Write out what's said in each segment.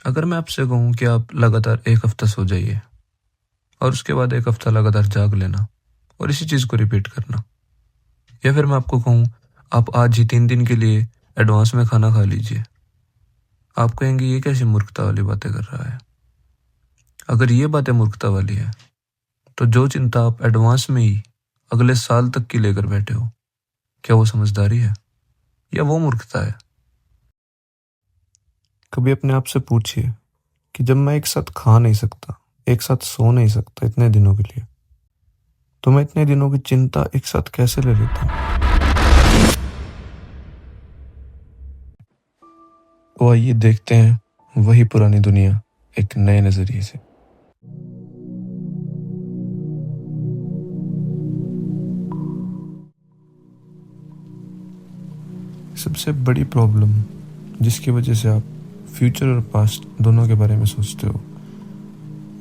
अगर मैं आपसे कहूँ कि आप लगातार 1 हफ्ता सो जाइए और उसके बाद 1 हफ्ता लगातार जाग लेना और इसी चीज़ को रिपीट करना, या फिर मैं आपको कहूँ आप आज ही 3 दिन के लिए एडवांस में खाना खा लीजिए, आप कहेंगे ये कैसी मूर्खता वाली बातें कर रहा है। अगर ये बातें मूर्खता वाली है तो जो चिंता आप एडवांस में ही अगले साल तक की लेकर बैठे हो, क्या वो समझदारी है या वो मूर्खता है? कभी अपने आप से पूछिए कि जब मैं एक साथ खा नहीं सकता, एक साथ सो नहीं सकता इतने दिनों के लिए, तो मैं इतने दिनों की चिंता एक साथ कैसे ले लेता हूँ। तो आइए देखते हैं वही पुरानी दुनिया एक नए नजरिए से। सबसे बड़ी प्रॉब्लम जिसकी वजह से आप फ्यूचर और पास्ट दोनों के बारे में सोचते हो,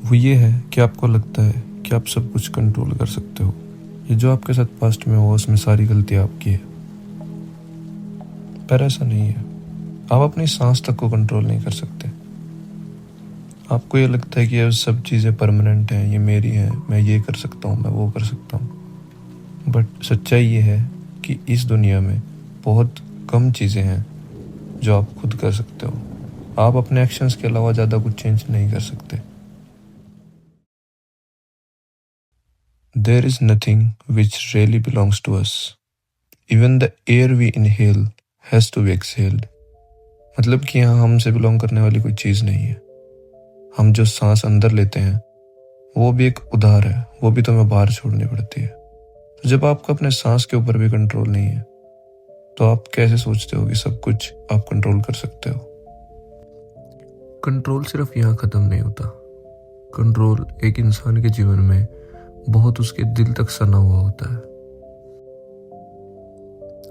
वो ये है कि आपको लगता है कि आप सब कुछ कंट्रोल कर सकते हो। ये जो आपके साथ पास्ट में हुआ उसमें सारी गलती आपकी है, पर ऐसा नहीं है। आप अपनी सांस तक को कंट्रोल नहीं कर सकते। आपको ये लगता है कि ये सब चीज़ें परमानेंट हैं, ये मेरी हैं, मैं ये कर सकता हूँ, मैं वो कर सकता हूँ। बट सच्चाई ये है कि इस दुनिया में बहुत कम चीज़ें हैं जो आप खुद कर सकते हो। आप अपने एक्शंस के अलावा ज़्यादा कुछ चेंज नहीं कर सकते। There is nothing which really belongs to us. Even the air we inhale has to be exhaled. मतलब कि यहाँ हमसे बिलोंग करने वाली कोई चीज़ नहीं है। हम जो सांस अंदर लेते हैं वो भी एक उधार है, वो भी तुम्हें बाहर छोड़नी पड़ती है। तो जब आपको अपने सांस के ऊपर भी कंट्रोल नहीं है तो आप कैसे सोचते हो कि सब कुछ आप कंट्रोल कर सकते हो? कंट्रोल सिर्फ यहाँ ख़त्म नहीं होता। कंट्रोल एक इंसान के जीवन में बहुत उसके दिल तक सना हुआ होता है।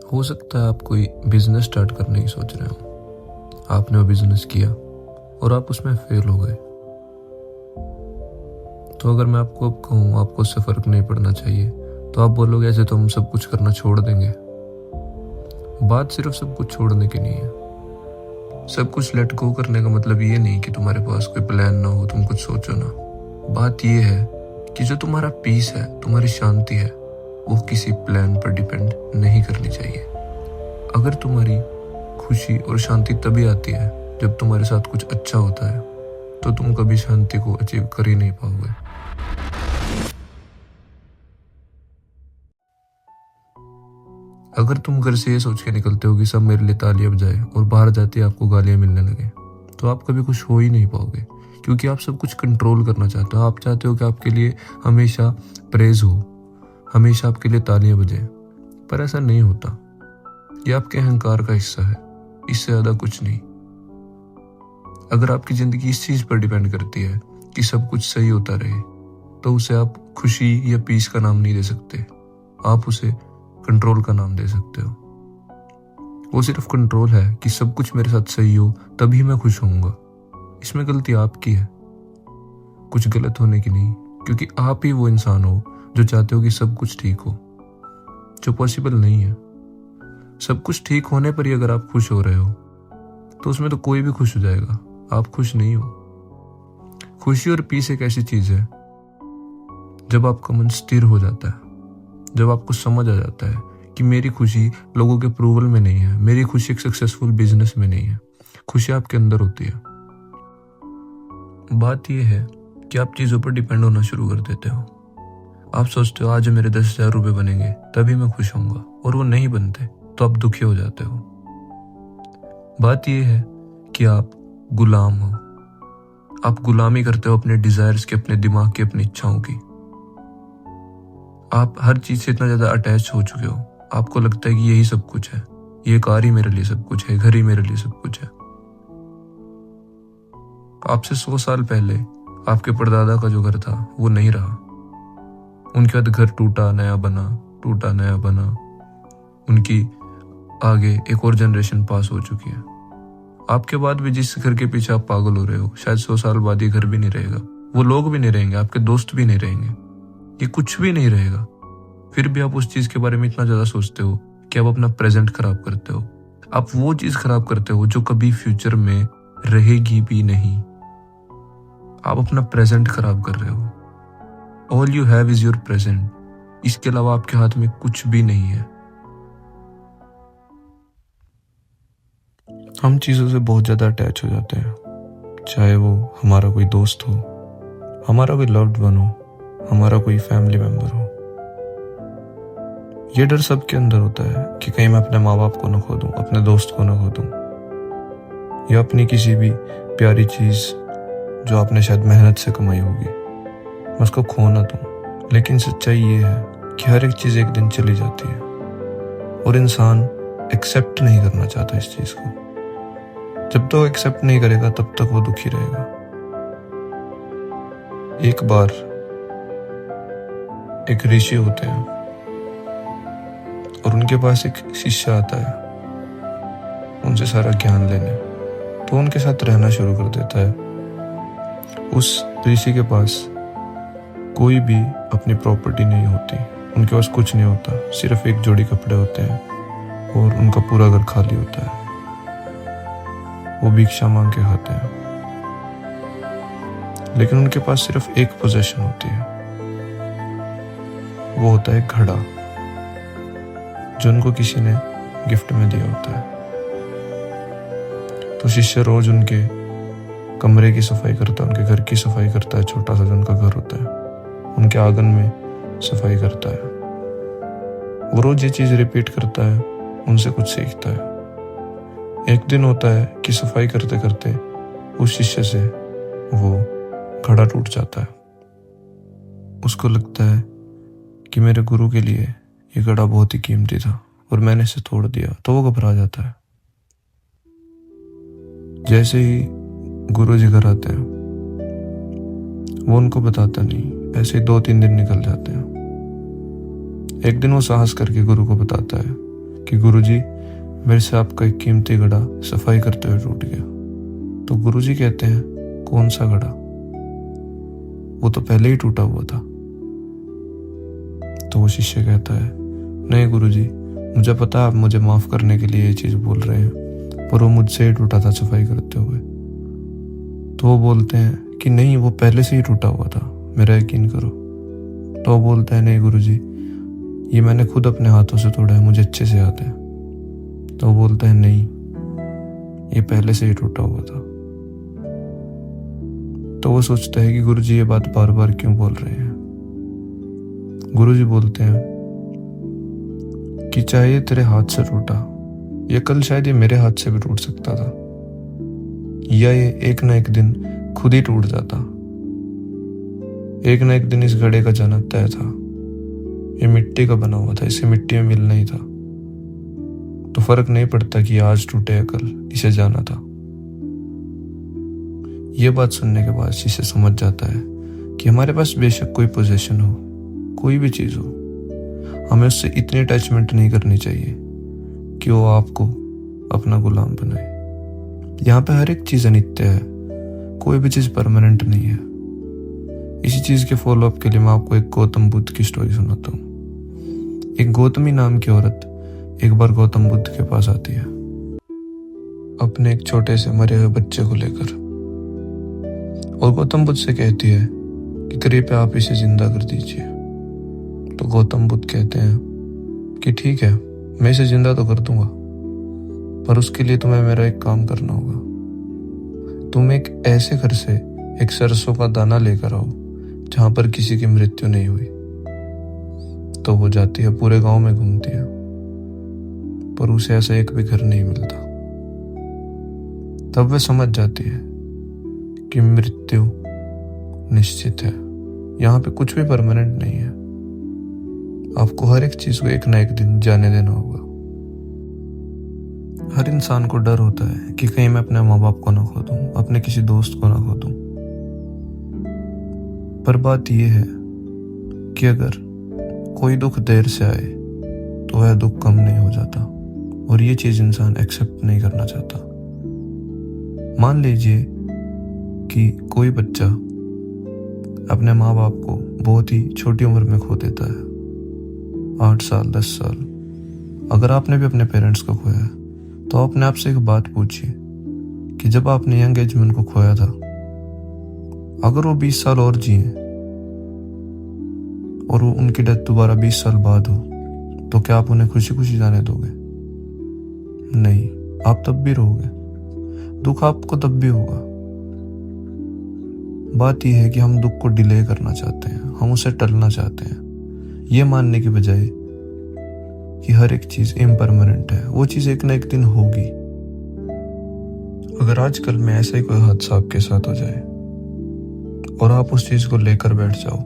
हो सकता है आप कोई बिजनेस स्टार्ट करने की सोच रहे हो, आपने वो बिजनेस किया और आप उसमें फेल हो गए। तो अगर मैं आपको अब कहूँ आपको उससे फ़र्क नहीं पड़ना चाहिए, तो आप बोलोगे ऐसे तो हम सब कुछ करना छोड़ देंगे। बात सिर्फ सब कुछ छोड़ने की नहीं है। सब कुछ लेट गो करने का मतलब ये नहीं कि तुम्हारे पास कोई प्लान ना हो, तुम कुछ सोचो ना। बात ये है कि जो तुम्हारा पीस है, तुम्हारी शांति है, वो किसी प्लान पर डिपेंड नहीं करनी चाहिए। अगर तुम्हारी खुशी और शांति तभी आती है जब तुम्हारे साथ कुछ अच्छा होता है, तो तुम कभी शांति को अचीव कर ही नहीं पाओगे। अगर तुम घर से ये सोच के निकलते हो कि सब मेरे लिए तालियां बजाए और बाहर जाते आपको गालियां मिलने लगे, तो आप कभी खुश हो ही नहीं पाओगे, क्योंकि आप सब कुछ कंट्रोल करना चाहते हो। आप चाहते हो कि आपके लिए हमेशा प्रेज हो, हमेशा आपके लिए तालियां बजे, पर ऐसा नहीं होता। ये आपके अहंकार का हिस्सा है, इससे ज़्यादा कुछ नहीं। अगर आपकी ज़िंदगी इस चीज़ पर डिपेंड करती है कि सब कुछ सही होता रहे, तो उसे आप खुशी या पीस का नाम नहीं दे सकते। आप उसे कंट्रोल का नाम दे सकते हो। वो सिर्फ कंट्रोल है कि सब कुछ मेरे साथ सही हो तभी मैं खुश होऊंगा। इसमें गलती आपकी है, कुछ गलत होने की नहीं, क्योंकि आप ही वो इंसान हो जो चाहते हो कि सब कुछ ठीक हो, जो पॉसिबल नहीं है। सब कुछ ठीक होने पर ही अगर आप खुश हो रहे हो तो उसमें तो कोई भी खुश हो जाएगा, आप खुश नहीं हो। खुशी और पीस एक ऐसी चीज है जब आपका मन स्थिर हो जाता है, जब आपको समझ आ जाता है कि मेरी खुशी लोगों के अप्रूवल में नहीं है, मेरी खुशी एक सक्सेसफुल बिजनेस में नहीं है, खुशी आपके अंदर होती है। बात यह है कि आप चीज़ों पर डिपेंड होना शुरू कर देते हो। आप सोचते हो आज मेरे 10,000 रुपये बनेंगे तभी मैं खुश होऊंगा, और वो नहीं बनते तो आप दुखी हो जाते हो। बात यह है कि आप गुलाम हो, आप गुलामी करते हो अपने डिजायर्स की, अपने दिमाग की, अपनी इच्छाओं की। आप हर चीज से इतना ज्यादा अटैच हो चुके हो, आपको लगता है कि यही सब कुछ है, ये कार ही मेरे लिए सब कुछ है, घर ही मेरे लिए सब कुछ है। आपसे 100 साल पहले आपके परदादा का जो घर था वो नहीं रहा, उनके बाद घर टूटा नया बना, टूटा नया बना, उनकी आगे एक और जनरेशन पास हो चुकी है। आपके बाद भी जिस घर के पीछे आप पागल हो रहे हो, शायद 100 साल बाद ये घर भी नहीं रहेगा, वो लोग भी नहीं रहेंगे, आपके दोस्त भी नहीं रहेंगे, ये कुछ भी नहीं रहेगा। फिर भी आप उस चीज के बारे में इतना ज्यादा सोचते हो कि आप अपना प्रेजेंट खराब करते हो। आप वो चीज खराब करते हो जो कभी फ्यूचर में रहेगी भी नहीं। आप अपना प्रेजेंट खराब कर रहे हो। All you have is your present. इसके अलावा आपके हाथ में कुछ भी नहीं है। हम चीज़ों से बहुत ज़्यादा अटैच हो जाते हैं, चाहे वो हमारा कोई दोस्त हो, हमारा कोई लव्ड वन हो, हमारा कोई फैमिली मेंबर हो। ये डर सबके अंदर होता है कि कहीं मैं अपने माँ बाप को ना खो दूं, अपने दोस्त को ना खो दूं, या अपनी किसी भी प्यारी चीज़ जो आपने शायद मेहनत से कमाई होगी, मैं उसको खो ना दूं। लेकिन सच्चाई ये है कि हर एक चीज़ एक दिन चली जाती है और इंसान एक्सेप्ट नहीं करना चाहता इस चीज़ को। जब तक एक्सेप्ट नहीं करेगा तब तक वो दुखी रहेगा। एक बार एक ऋषि होते हैं और उनके पास एक शिष्य आता है उनसे सारा ज्ञान लेने, तो उनके साथ रहना शुरू कर देता है। उस ऋषि के पास कोई भी अपनी प्रॉपर्टी नहीं होती, उनके पास कुछ नहीं होता, सिर्फ एक जोड़ी कपड़े होते हैं और उनका पूरा घर खाली होता है। वो भिक्षा मांग के खाते हैं, लेकिन उनके पास सिर्फ एक पोजेशन होती है, वो होता है घड़ा, जो उनको किसी ने गिफ्ट में दिया होता है। तो शिष्य रोज उनके कमरे की सफाई करता है, उनके घर की सफाई करता है, छोटा सा जो उनका घर होता है, उनके आंगन में सफाई करता है। वो रोज ये चीज रिपीट करता है, उनसे कुछ सीखता है। एक दिन होता है कि सफाई करते करते उस शिष्य से वो घड़ा टूट जाता है। उसको लगता है कि मेरे गुरु के लिए ये घड़ा बहुत ही कीमती था और मैंने इसे तोड़ दिया, तो वो घबरा जाता है। जैसे ही गुरु जी घर आते हैं, वो उनको बताता नहीं, ऐसे ही 2-3 दिन निकल जाते हैं। एक दिन वो साहस करके गुरु को बताता है कि गुरु जी, मेरे से आपका एक कीमती घड़ा सफाई करते हुए टूट गया। तो गुरु जी कहते हैं, कौन सा घड़ा? वो तो पहले ही टूटा हुआ था। तो वो शिष्य कहता है, नहीं गुरु जी, मुझे पता है आप मुझे माफ करने के लिए ये चीज बोल रहे हैं, पर वो मुझसे ही टूटा था सफाई करते हुए। तो वो बोलते हैं कि नहीं, वो पहले से ही टूटा हुआ था, मेरा यकीन करो। तो वो बोलता है, नहीं गुरु जी, ये मैंने खुद अपने हाथों से तोड़ा है, मुझे अच्छे से याद है। तो वो बोलता है, नहीं, ये पहले से ही टूटा हुआ था। तो वो सोचता है कि गुरु जी ये बात बार बार क्यों बोल रहे हैं। गुरु जी बोलते हैं कि चाहे ये तेरे हाथ से टूटा, या कल शायद ये मेरे हाथ से भी टूट सकता था, या ये एक ना एक दिन खुद ही टूट जाता। एक ना एक दिन इस घड़े का जाना तय था। ये मिट्टी का बना हुआ था, इसे मिट्टी में मिलना ही था। तो फर्क नहीं पड़ता कि आज टूटे या कल, इसे जाना था। ये बात सुनने के बाद शिष्य समझ जाता है कि हमारे पास बेशक कोई पोजीशन हो, कोई भी चीज हो, हमें उससे इतनी अटैचमेंट नहीं करनी चाहिए कि वो आपको अपना गुलाम बनाए। यहाँ पे हर एक चीज अनित्य है, कोई भी चीज परमानेंट नहीं है। इसी चीज के फॉलोअप के लिए मैं आपको एक गौतम बुद्ध की स्टोरी सुनाता हूँ। एक गौतमी नाम की औरत एक बार गौतम बुद्ध के पास आती है अपने एक छोटे से मरे हुए बच्चे को लेकर, और गौतम बुद्ध से कहती है कि कृपया आप इसे जिंदा कर दीजिए। तो गौतम बुद्ध कहते हैं कि ठीक है, मैं इसे जिंदा तो कर दूंगा, पर उसके लिए तुम्हें मेरा एक काम करना होगा। तुम एक ऐसे घर से एक सरसों का दाना लेकर आओ जहां पर किसी की मृत्यु नहीं हुई। तो वो जाती है, पूरे गांव में घूमती है, पर उसे ऐसा एक भी घर नहीं मिलता। तब वह समझ जाती है कि मृत्यु निश्चित है, यहाँ पे कुछ भी परमानेंट नहीं है। आपको हर एक चीज को एक ना एक दिन जाने देना होगा। हर इंसान को डर होता है कि कहीं मैं अपने माँ बाप को ना खो दूं, अपने किसी दोस्त को ना खो दूं। पर बात यह है कि अगर कोई दुख देर से आए तो वह दुख कम नहीं हो जाता, और ये चीज इंसान एक्सेप्ट नहीं करना चाहता। मान लीजिए कि कोई बच्चा अपने माँ बाप को बहुत ही छोटी उम्र में खो देता है, 8 साल 10 साल। अगर आपने भी अपने पेरेंट्स को खोया है तो अपने आप से एक बात पूछिए कि जब आपने यंग एज में उनको खोया था, अगर वो 20 साल और जिए और वो उनकी डेथ दोबारा 20 साल बाद हो, तो क्या आप उन्हें खुशी खुशी जाने दोगे? नहीं, आप तब भी रोगे, दुख आपको तब भी होगा। बात यह है कि हम दुख को डिले करना चाहते हैं, हम उसे टलना चाहते हैं, ये मानने की बजाय कि हर एक चीज इम्परमानेंट है, वो चीज एक ना एक दिन होगी। अगर आजकल में ऐसा ही कोई हादसा आपके साथ हो जाए और आप उस चीज को लेकर बैठ जाओ,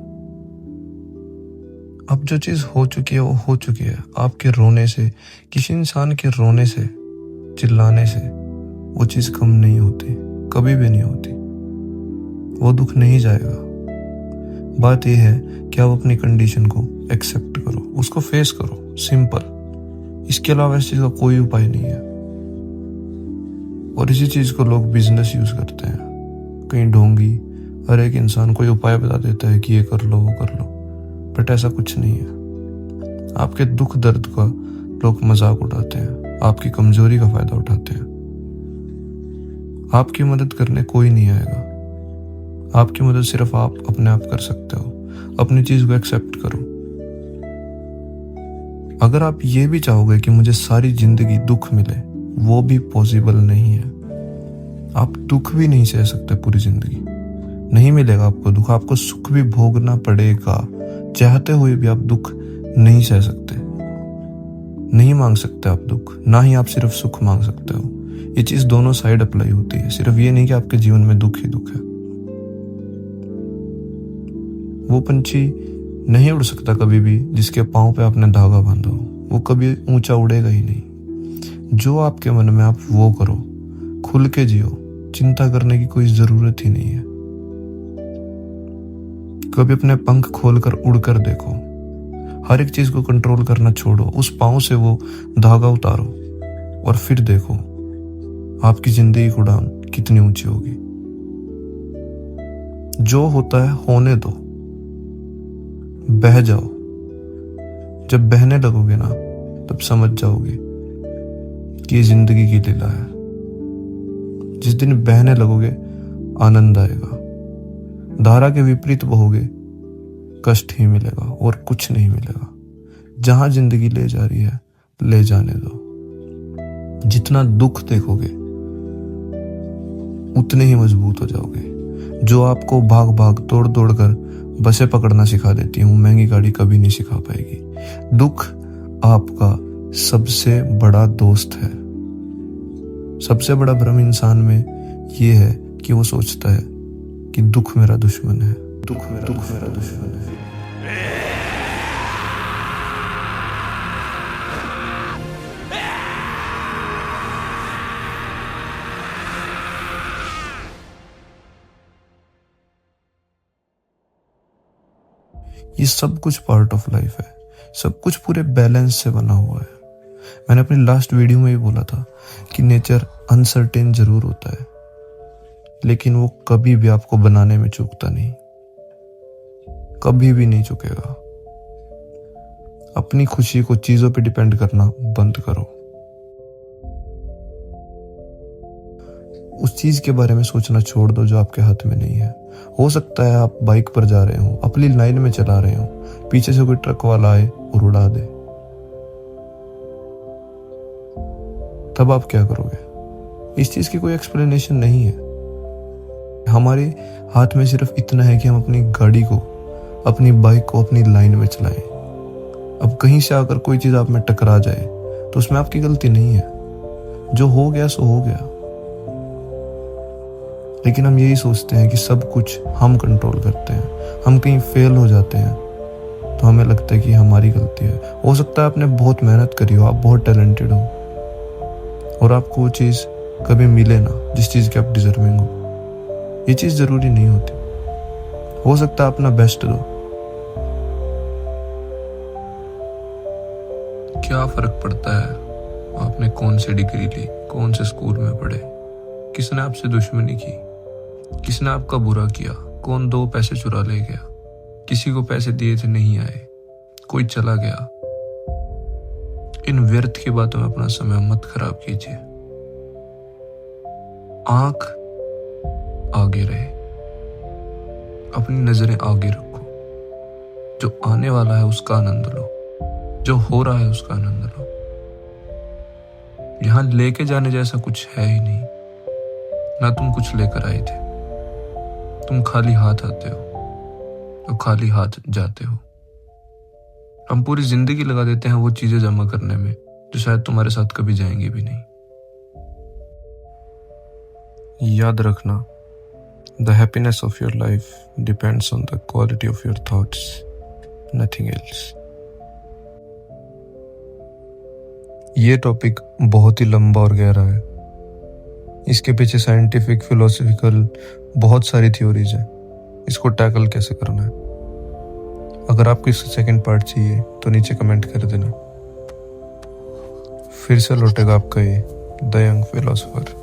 अब जो चीज हो चुकी है वो हो चुकी है। आपके रोने से, किसी इंसान के रोने से, चिल्लाने से वो चीज कम नहीं होती, कभी भी नहीं होती। वो दुख नहीं जाएगा। बात यह है कि आप अपनी कंडीशन को एक्सेप्ट करो, उसको फेस करो, सिंपल। इसके अलावा इस चीज का कोई उपाय नहीं है। और इसी चीज को लोग बिजनेस यूज करते हैं, कहीं ढोंगी हर एक इंसान कोई उपाय बता देता है कि ये कर लो वो कर लो, बट ऐसा कुछ नहीं है। आपके दुख दर्द का लोग मजाक उड़ाते हैं, आपकी कमजोरी का फायदा उठाते हैं। आपकी मदद करने कोई नहीं आएगा। आपकी मदद सिर्फ आप अपने आप कर सकते हो। अपनी चीज को एक्सेप्ट करो। अगर आप ये भी चाहोगे कि मुझे सारी जिंदगी दुख मिले, वो भी पॉसिबल नहीं है। आप दुख भी नहीं सह सकते पूरी जिंदगी, नहीं मिलेगा आपको दुख। आपको सुख भी भोगना पड़ेगा। चाहते हुए भी आप दुख नहीं सह सकते, नहीं मांग सकते आप दुख, ना ही आप सिर्फ सुख मांग सकते हो। ये चीज दोनों साइड अप्लाई होती है। सिर्फ ये नहीं कि आपके जीवन में दुख ही दुख है। वो पंछी नहीं उड़ सकता कभी भी जिसके पांव पे आपने धागा बांधा हो, वो कभी ऊंचा उड़ेगा ही नहीं। जो आपके मन में आप वो करो, खुल के जियो, चिंता करने की कोई जरूरत ही नहीं है। कभी अपने पंख खोलकर उड़कर देखो। हर एक चीज को कंट्रोल करना छोड़ो, उस पांव से वो धागा उतारो और फिर देखो आपकी जिंदगी की उड़ान कितनी ऊंची होगी। जो होता है होने दो, बह जाओ। जब बहने लगोगे ना, तब समझ जाओगे कि ये जिंदगी की लीला है। जिस दिन बहने लगोगे आनंद आएगा। धारा के विपरीत बहोगे, कष्ट ही मिलेगा और कुछ नहीं मिलेगा। जहां जिंदगी ले जा रही है, ले जाने दो। जितना दुख देखोगे उतने ही मजबूत हो जाओगे। जो आपको भाग भाग तोड़ तोड़ कर बसें पकड़ना सिखा देती हूँ, महंगी गाड़ी कभी नहीं सिखा पाएगी। दुख आपका सबसे बड़ा दोस्त है। सबसे बड़ा भ्रम इंसान में ये है कि वो सोचता है कि दुख मेरा दुश्मन है। दुख मेरा दुश्मन है। ये सब कुछ पार्ट ऑफ लाइफ है। सब कुछ पूरे बैलेंस से बना हुआ है। मैंने अपनी लास्ट वीडियो में भी बोला था कि नेचर अनसर्टेन जरूर होता है, लेकिन वो कभी भी आपको बनाने में चूकता नहीं, कभी भी नहीं चुकेगा। अपनी खुशी को चीजों पे डिपेंड करना बंद करो। उस चीज के बारे में सोचना छोड़ दो जो आपके हाथ में नहीं है। हो सकता है आप बाइक पर जा रहे हो, अपनी लाइन में चला रहे हो, पीछे से कोई ट्रक वाला आए और उड़ा दे, तब आप क्या करोगे? इस चीज की कोई एक्सप्लेनेशन नहीं है। हमारे हाथ में सिर्फ इतना है कि हम अपनी गाड़ी को, अपनी बाइक को अपनी लाइन में चलाएं। अब कहीं से आकर कोई चीज आप में टकरा जाए तो उसमें आपकी गलती नहीं है। जो हो गया सो हो गया। लेकिन हम यही सोचते हैं कि सब कुछ हम कंट्रोल करते हैं। हम कहीं फेल हो जाते हैं तो हमें लगता है कि हमारी गलती है। हो सकता है आपने बहुत मेहनत करी हो, आप बहुत टैलेंटेड हो और आपको वो चीज कभी मिले ना जिस चीज की आप डिजर्विंग हो। ये चीज जरूरी नहीं होती। हो सकता है अपना बेस्ट दो। क्या फर्क पड़ता है आपने कौन सी डिग्री ली, कौन से स्कूल में पढ़े, किसने आपसे दुश्मनी की, किसने आपका बुरा किया, कौन 2 पैसे चुरा ले गया, किसी को पैसे दिए थे नहीं आए, कोई चला गया। इन व्यर्थ की बातों में अपना समय मत खराब कीजिए। आंख आगे रहे, अपनी नजरें आगे रखो। जो आने वाला है उसका आनंद लो, जो हो रहा है उसका आनंद लो। यहां लेके जाने जैसा कुछ है ही नहीं, ना तुम कुछ लेकर आए थे। तुम खाली हाथ आते हो तो खाली हाथ जाते हो। हम पूरी जिंदगी लगा देते हैं वो चीजें जमा करने में जो शायद तुम्हारे साथ कभी जाएंगी भी नहीं। याद रखना, the happiness of your life depends on the quality of your thoughts, nothing else. ये टॉपिक बहुत ही लंबा और गहरा है। इसके पीछे साइंटिफिक, फिलोसफिकल बहुत सारी थ्योरीज हैं। इसको टैकल कैसे करना है। अगर आपको इसका सेकंड पार्ट चाहिए तो नीचे कमेंट कर देना। फिर से लौटेगा आपका ये द यंग फिलोसोफर।